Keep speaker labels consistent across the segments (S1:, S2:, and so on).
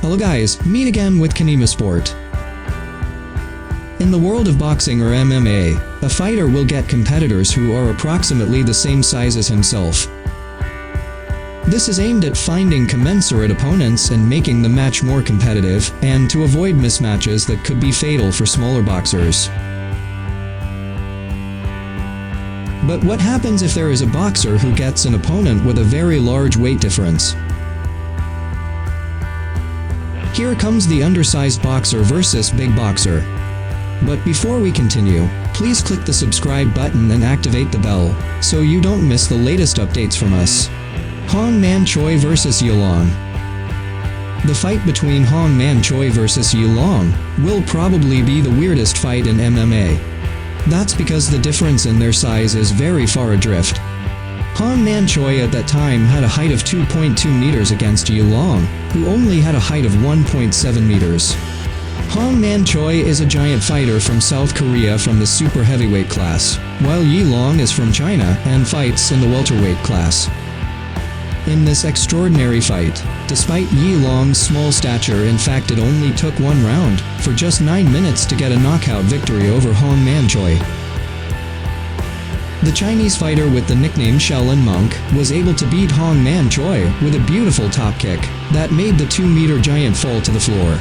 S1: Hello guys, meet again with Qinima Sport. In the world of boxing or MMA, a fighter will get competitors who are approximately the same size as himself. This is aimed at finding commensurate opponents and making the match more competitive, and to avoid mismatches that could be fatal for smaller boxers. But what happens if there is a boxer who gets an opponent with a very large weight difference? Here comes the undersized boxer versus big boxer. But before we continue, please click the subscribe button and activate the bell, so you don't miss the latest updates from us. Hongman Choi vs Yulong. The fight between Hongman Choi vs Yulong will probably be the weirdest fight in MMA. That's because the difference in their size is very far adrift. Hongman Choi at that time had a height of 2.2 meters against Yulong, who only had a height of 1.7 meters. Hongman Choi is a giant fighter from South Korea from the super heavyweight class, while Yulong is from China and fights in the welterweight class. In this extraordinary fight, despite Yulong's small stature, in fact it only took one round, for just 9 minutes to get a knockout victory over Hongman Choi. The Chinese fighter with the nickname Shaolin Monk was able to beat Hongman Choi with a beautiful top kick that made the 2-meter giant fall to the floor.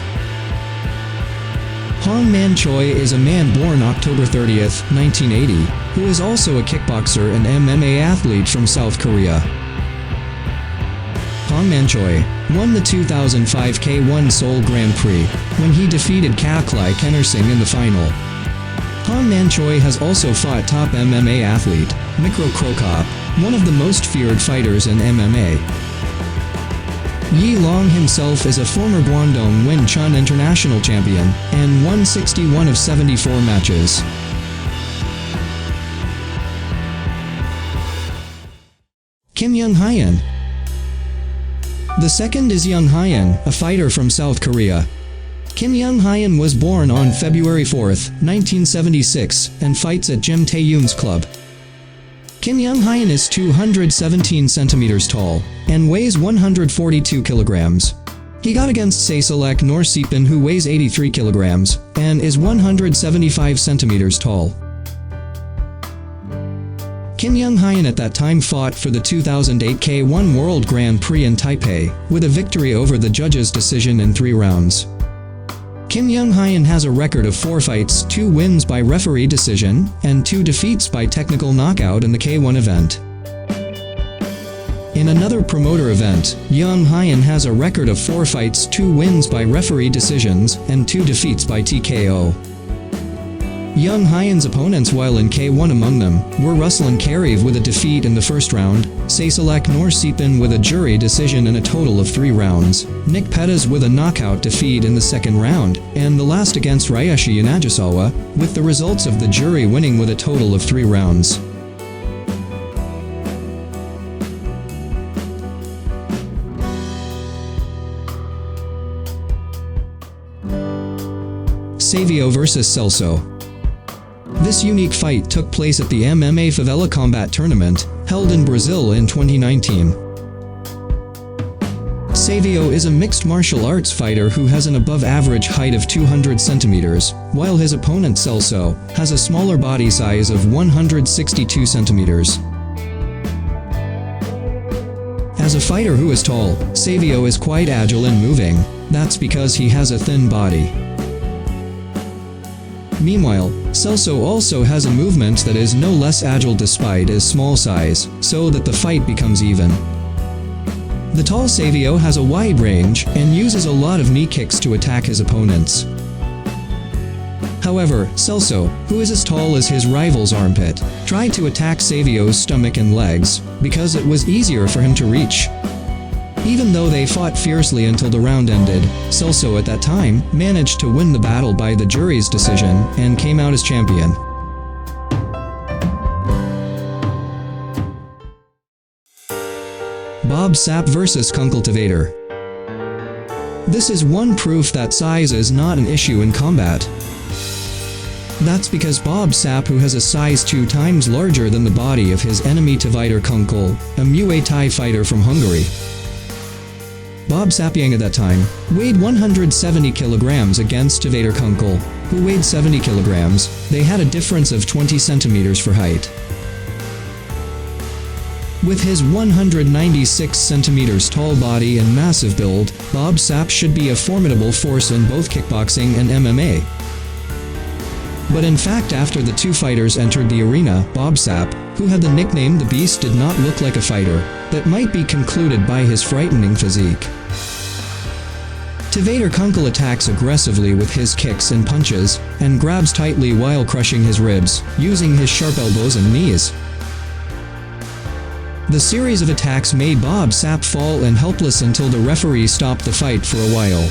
S1: Hongman Choi is a man born October 30th, 1980, who is also a kickboxer and MMA athlete from South Korea. Hongman Choi won the 2005 K1 Seoul Grand Prix when he defeated Kaklai Kennersing in the final. Hongman Choi has also fought top MMA athlete Mikro Krokop, one of the most feared fighters in MMA. Yulong himself is a former Guangdong Wenchun international champion and won 61 of 74 matches. Young Hyun. The second is Young Hyun, a fighter from South Korea. Young Hyun was born on February 4, 1976, and fights at Jim Tae-yoon's club. Young Hyun is 217 centimeters tall and weighs 142 kilograms. He got against Sasalek Norsipin, who weighs 83 kilograms and is 175 centimeters tall. Young Hyun at that time fought for the 2008 K1 World Grand Prix in Taipei, with a victory over the judges' decision in 3 rounds. Young Hyun has a record of 4 fights, 2 wins by referee decision, and 2 defeats by technical knockout in the K1 event. In another promoter event, Young Hyun has a record of 4 fights, 2 wins by referee decisions, and 2 defeats by TKO. Young Hyun's opponents while in K1 among them were Ruslan Kareev with a defeat in the first round, Sasalek Norsipin with a jury decision in a total of 3 rounds, Nick Pettas with a knockout defeat in the second round, and the last against Ryeshi Yanagisawa, with the results of the jury winning with a total of 3 rounds. Savio vs Celso. This unique fight took place at the MMA Favela Combat Tournament, held in Brazil in 2019. Savio is a mixed martial arts fighter who has an above-average height of 200 centimeters, while his opponent Celso has a smaller body size of 162 centimeters. As a fighter who is tall, Savio is quite agile in moving. That's because he has a thin body. Meanwhile, Celso also has a movement that is no less agile despite his small size, so that the fight becomes even. The tall Savio has a wide range and uses a lot of knee kicks to attack his opponents. However, Celso, who is as tall as his rival's armpit, tried to attack Savio's stomach and legs because it was easier for him to reach. Even though they fought fiercely until the round ended, Celso at that time managed to win the battle by the jury's decision and came out as champion. Sapp vs Cultivator. This is one proof that size is not an issue in combat. That's because Sapp, who has a size 2 times larger than the body of his enemy Tavater Kunkel, a Muay Thai fighter from Hungary. Bob Sapp at that time, weighed 170 kilograms against Tavater Kunkel, who weighed 70 kilograms. They had a difference of 20 centimeters for height. With his 196 centimeters tall body and massive build, Bob Sapp should be a formidable force in both kickboxing and MMA. But in fact, after the two fighters entered the arena, Bob Sapp, who had the nickname The Beast, did not look like a fighter. That might be concluded by his frightening physique. Tavater Kunkel attacks aggressively with his kicks and punches, and grabs tightly while crushing his ribs, using his sharp elbows and knees. The series of attacks made Bob Sapp fall and helpless until the referee stopped the fight for a while.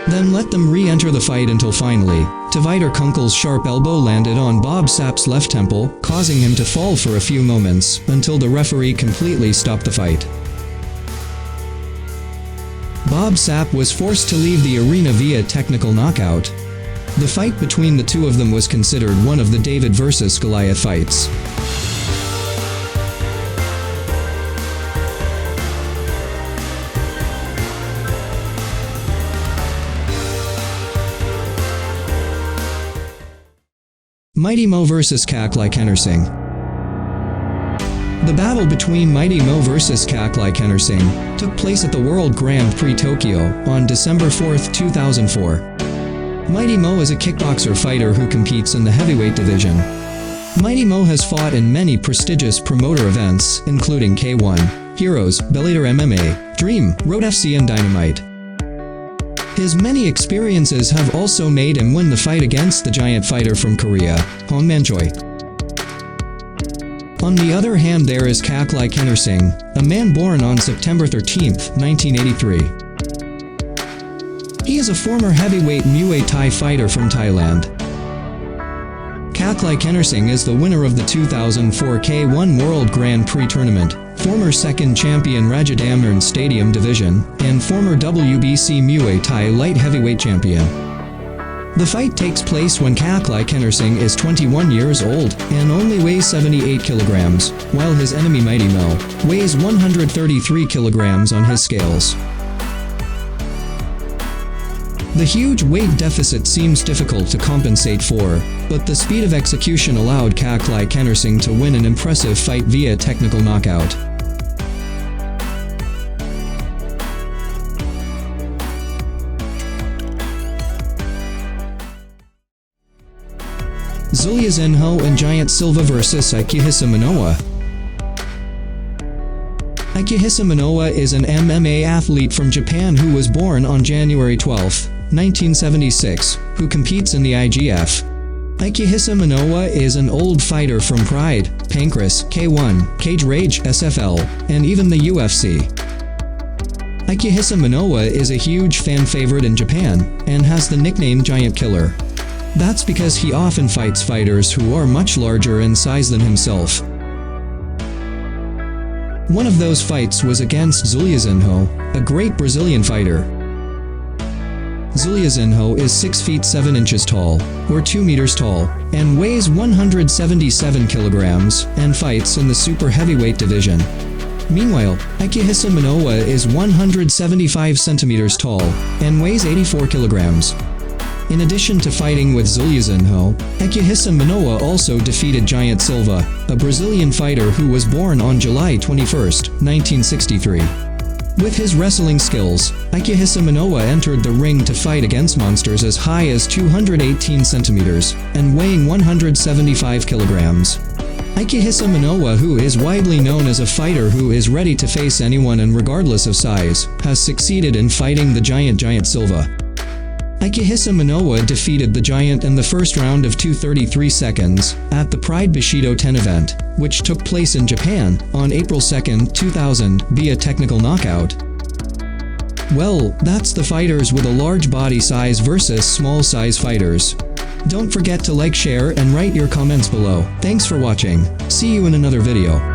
S1: Then let them re-enter the fight until finally, Tavater Kunkel's sharp elbow landed on Bob Sapp's left temple, causing him to fall for a few moments, until the referee completely stopped the fight. Bob Sapp was forced to leave the arena via technical knockout. The fight between the two of them was considered one of the David vs. Goliath fights. Mighty Mo vs. Qinima Henderson. The battle between Mighty Mo vs. Qinima Henderson took place at the World Grand Prix Tokyo on December 4, 2004. Mighty Mo is a kickboxer fighter who competes in the heavyweight division. Mighty Mo has fought in many prestigious promoter events, including K1, Heroes, Bellator MMA, Dream, Road FC and Dynamite. His many experiences have also made him win the fight against the giant fighter from Korea, Choi. On the other hand, there is Qinima Henderson, a man born on September 13, 1983. He is a former heavyweight Muay Thai fighter from Thailand. Qinima Henderson is the winner of the 2004 K1 World Grand Prix Tournament, former second champion Rajadamnern Stadium Division, and former WBC Muay Thai light heavyweight champion. The fight takes place when Qinima Henderson is 21 years old and only weighs 78 kilograms, while his enemy Mighty Mo weighs 133 kilograms on his scales. The huge weight deficit seems difficult to compensate for, but the speed of execution allowed Qinima Henderson to win an impressive fight via technical knockout. Zulia Zinho and Giant Silva vs. Akihisa Manoa. Akihisa Manoa is an MMA athlete from Japan who was born on January 12, 1976, who competes in the IGF. Akihisa Manoa is an old fighter from Pride, Pancrase, K1, Cage Rage, SFL, and even the UFC. Akihisa Manoa is a huge fan favorite in Japan, and has the nickname Giant Killer. That's because he often fights fighters who are much larger in size than himself. One of those fights was against Zulia Zinho, a great Brazilian fighter. Zulia Zinho is 6 feet 7 inches tall, or 2 meters tall, and weighs 177 kilograms, and fights in the super heavyweight division. Meanwhile, Akihisa Manoa is 175 centimeters tall, and weighs 84 kilograms. In addition to fighting with Zulia Zinho, Akihisa Manoa also defeated Giant Silva, a Brazilian fighter who was born on July 21, 1963. With his wrestling skills, Akihisa Manoa entered the ring to fight against monsters as high as 218 centimeters and weighing 175 kilograms. Akihisa Manoa, who is widely known as a fighter who is ready to face anyone and regardless of size, has succeeded in fighting the Giant Silva. Akihisa Manoa defeated the Giant in the first round of 2:33 seconds at the Pride Bushido 10 event, which took place in Japan on April 2, 2000, via technical knockout. Well, that's the fighters with a large body size versus small size fighters. Don't forget to like, share, and write your comments below. Thanks for watching. See you in another video.